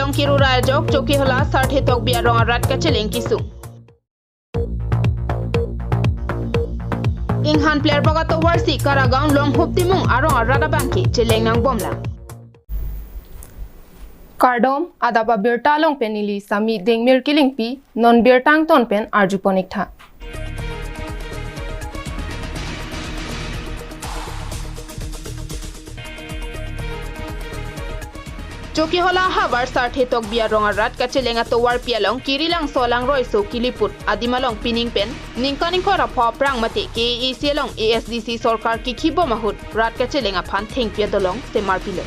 long kirura jok choki hola sarthe tok bia rong rat ka cheleng kisu inghan player baga to warsi karagaun long hoptimung arong arada banki cheleng nang bomla Kardom adaba birta long penili sami dengmir kilingpi non birtang ton pen arjuponik tha choki hola habar sarthe tok bia rong rat ka chelenga to war pialong kirilang solang roi so kiliput adimalong pining pen ningkaning khora pho prang mate ke e selong ASDC sarkar ki khibo mahut rat ka chelenga phan theng pia dolong semar pilo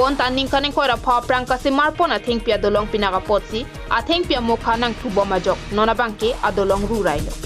bon tan ningkaning khora pho prang ka semar pona theng pia dolong pinaga potsi a theng pia mokha nang thubo majok nona bangke adolong ru railo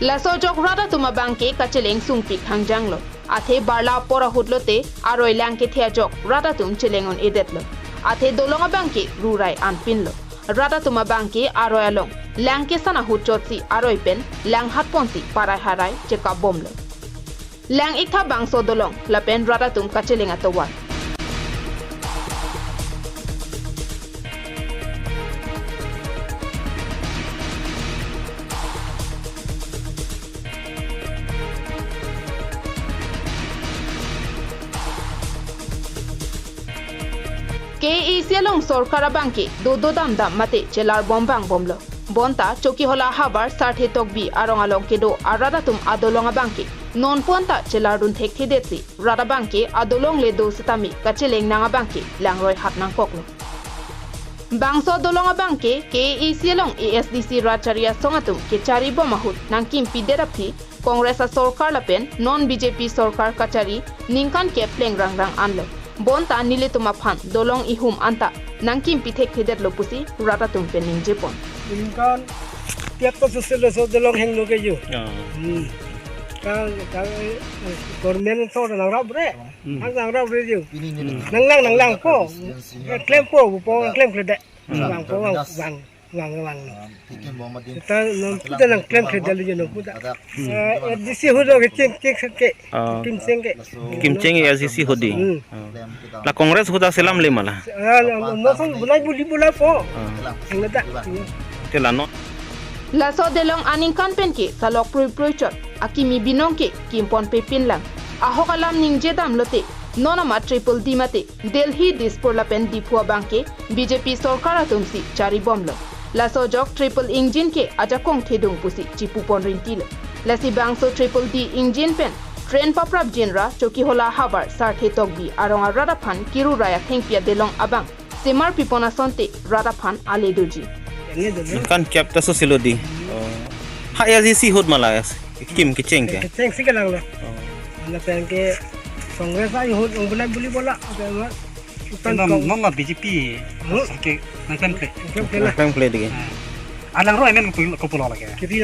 laso jok rada tuma bangke kacheleng sungpik hangjanglo athe barla pora hudlote aroi langke thia jok rada tum chelengon edetlo athe dolonga bangke rurai anpinlo rada tuma bangke aroi along langke sana hutchotsi aroi pen lang hatponsi parai harai cheka bomlo lang ikha bangso dolong lapen rada tum kachelenga towar ke isialong sorkara bangke do dam mate chelar bombang bomlo bonta choki hola habar sarthe tokbi arong along kedo arada tum adolonga bangke non ponta chelar dun thek thidetsi rada bangke adolong le do sitami kacheleng nanga bangke langroi hatnang koklo bangso dolonga bangke ke isialong ASDC racharia songatum ke chari bomahut nangkim pideraphi congress sarkar lapen non BJP sarkar kachari ningkan ke pleng rangrang anlo bonta nile tuma phan dolong ihum anta nangkim pithek thedet lopusi rata tum pening jepon inkan tiap to so dolong heng lo ke ju ka government so nang rab re nang rab re ju nang lang po claim po claim krede lang po wang kita nang claim krede lu ju puta disi hudo ke ke kim cheng ASDC hodi la congress huda selam le mala no son bulai bula po ngada tela no la so delong aning kan pen ke salok prochot akimi binong ke kimpon pe pinlang ahokalam ning jedam lote nonama triple D mate Delhi dispor la pen dipua bangke BJP sarkar atumsi chari bomlo la so jok triple engine ke ajakong thedung pusi chipu pon rintil la si bangso triple D engine pen train paprap jinra choki hola habar sarthe tokbi aronga rada phan kiru raya thengpia delong abang semar pipona sonte rada phan aledoji kan cap ta so silodi ha ASDC hod mala kim ke cheng ke cheng sik lang lo na pen ke congress ai hod bulai buli bola nong BJP ke nang kan play dige alang roi men ko pulo lagi kiri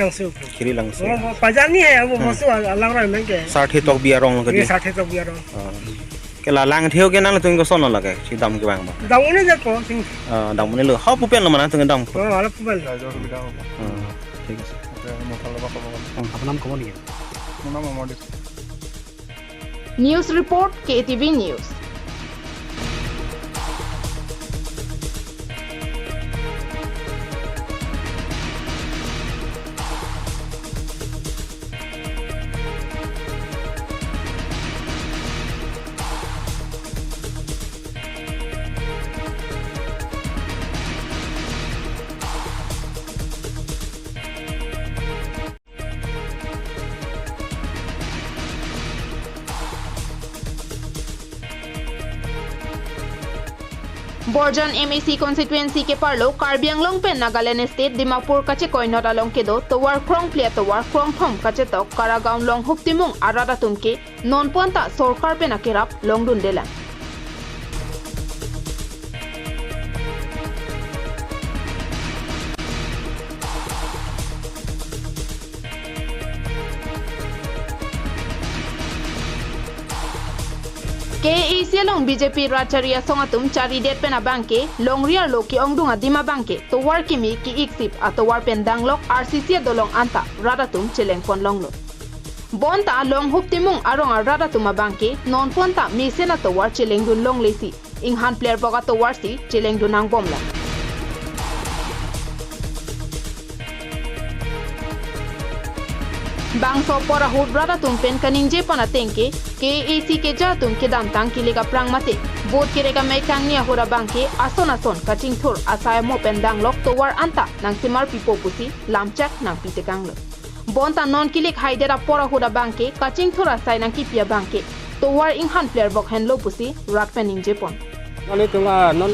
lang so pajan ni hai wo masu alang roi men ke sarthe tok bi arong ke ye sarthe tok biaro ke la lang theu ke nang tung ko sono lage si dam ke bang ba dang ne je ko sing dam ne lo ha pu pen lo mana tung dam ko ala pubal ঠিক আছে apa nam ko ni news report KTV news Borjan MAC constituency ke parlo Karbi Anglong pen Nagaland state Dimapur kache koinot along kedo towar krong plea towar krong thom kache tok Karagaon long huptimung arada tumke non ponta sarkar pen akerap long dun delan KEC long BJP Racharia songatum chari det pena banke longriar lo ki ongdunga dima banke to war kimi ki iksip atowar pendanglok RCC dolong anta radatum chelengpon longlo bonta long huptimung aronga radatuma banke non ponta misena to war chelengdun long lesi inghan player boga to war si chelengdun ang bomla bangso pora hut radatum pen kaninje pana tenke KEC ke jatum ke dam tang kilega prang mate bot kirega mai tang nia hora banke ason kating thur asai mo pendang lok to war anta nang simar pipo pusi lamchak nang pitekang lo bonta non kilik haidera pora hura banke kating thur asai nang kipia banke to war inghan player bok hen lo pusi rak pening jepon nali tunga non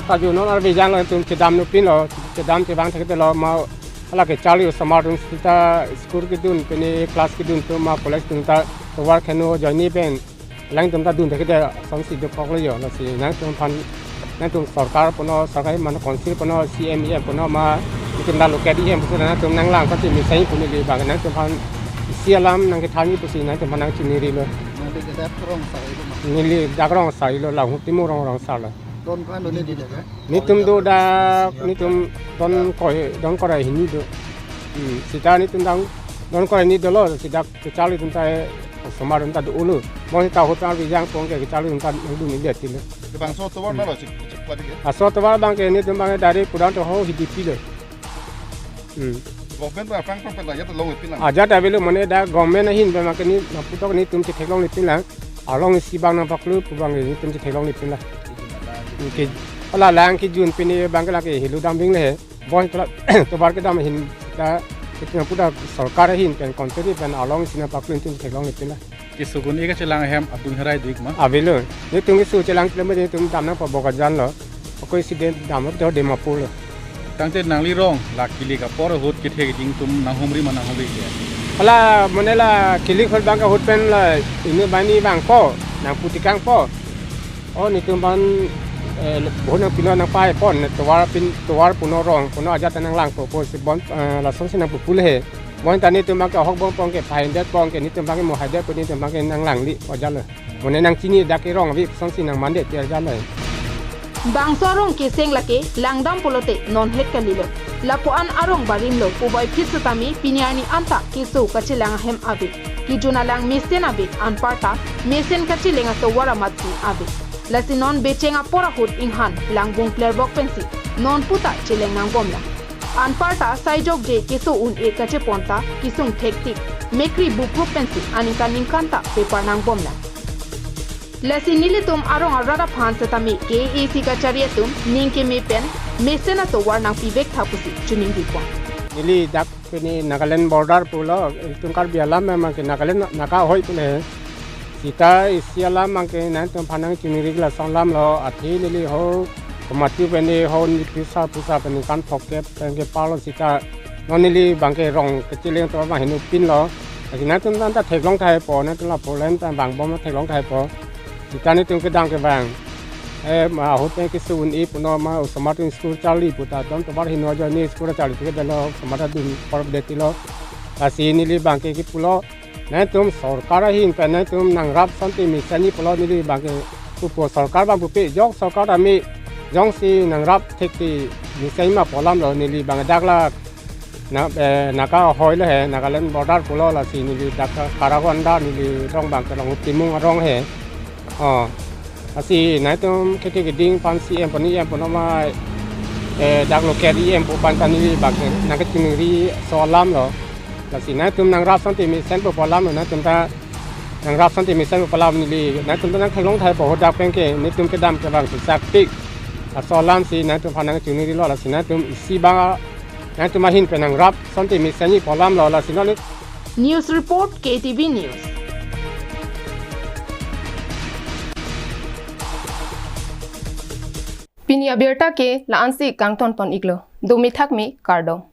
taju non arbi jang tum ke dam no pin lo ke dam ke bang thakte lo ma ala ke chali samar dun sita school ke dun pene class ke dun to ma college dun ta to war khano joini pen lang tum ta dun thakte song si de pok lo yo la si nang tum pan nang tum sarkar pono sarkai man konsil pono CME pono ma tum da loket em pu na tum nang lang ka ti mi sai pu ni le ba nang tum pan sialam nang ke thani pu si nang tum nang chini ri lo ni li dagrong sai lo la hu ti mo rong sa la don kan don ni de ni tum do da ni tum don ko rai ni do sita ni tum dang don ko ni do lo sita ke chali tum ta samar tum ta do ulu mo ta ho ta ri jang pong ke chali tum ta du ni de ti le bang so to war na lo chik pa de aso to ba bang ke ni tum bang dari kudan to ho hi di pi le government ba prang prang pa ya to long pin la aja da bele mone da government na hin ba ma ke ni na pu to ni tum ti thelong ni pin la along si bang na paklu pu bang ni tum ti thelong ni pin la ke ala lang ki jun pini bangla ke hilu dam bing le boy to bar ke dam hin ta kitna puda sarkar hin pen kontri pen along sina paklin tin thelong ni pina ki sugun ega chelang hem adung herai duik ma avelo ni tung su chelang tlem ni tum dam na pa boka jan lo ko accident dam to de mapul tangte nangli rong la kili ka por hot ki thek ding tum na humri mana humri ke ala monela kili khol bang ka hot pen la inu bani bang ko na putikang po o ni tum ban bona pino na pai pon to war puno rong puno aja tanang lang po si bon la song sina pu le bon tani tu mak hok bon pong ke pai det pong ke ni tu mak mo haide ko ni tu mak nang lang li o ja le mon nang chini da ke rong vi song sinang man de te ja le bangso arong ke seng lake langdam polote non het kalilo lapo an arong barim lo ubay pisutami piniani anta kisu kachilang hem ave kijuna lang mesen ave an parta mesen kachilenga to wara matsi ave lasi non bechenga pora hut inghan langbung player bok pensi non puta chileng nang bomla an parta saijok je kisu un e kache ponta kisung thektik mekri bupru pensi anika ninkanta paper nang bomla lasi nilitum arong arada phan setami KEC ka chariatum ningke me pen mesena to war nang pibek thapusi chuning dipon nili dak peni Nagaland border pulo tungkar bialam memang ke Nagaland naka hoi pule sita isiala mangke nan tum phanang chini la songlam lo athi nili ho komati peni ho ni pusa peni kan phokke penge palo sita nonili bangke rong ke chileng to ma hinu pin lo akina tum nan ta theklong thai po na tum la polen ta bang bom theklong thai po sita ni tum ke dang ke bang ma ho pe ke sun i puno ma smart school chali puta dom to bar hinu jo ni school chali ke de lo smart dun por de ti lo asi nili bangke ki pulo na tum sarkar hin pe na tum nang rap santi mi sani pulo ni bangke pupo sarkar bang pupe jok sarkar ami jong si nang rap thekti mi sai ma polam lo ni li bang dakla na ka hoi le he Nagaland border pulo la si ni dak karagonda ni rong bang ka rong timung rong he asi na tum kete ke ding pan si em pani em pono ma dak lo ke ri em pu pan tani bang na ka tin ri solam lo la si na tum nang rap santi mi sen pu polam na tum ta nang rap santi mi sen pu polam ni li na tum nang khlong thai po dak pen ke ni tum ke dam ke bang sak pik solam si na tum phanang chuni ri lo la si na tum isi ba na tum hin pe nang rap santi mi sen ni polam lo la si no news report KTV news Pinia Berta ke laansi kangton pon iglo. Dumithak mi kardo.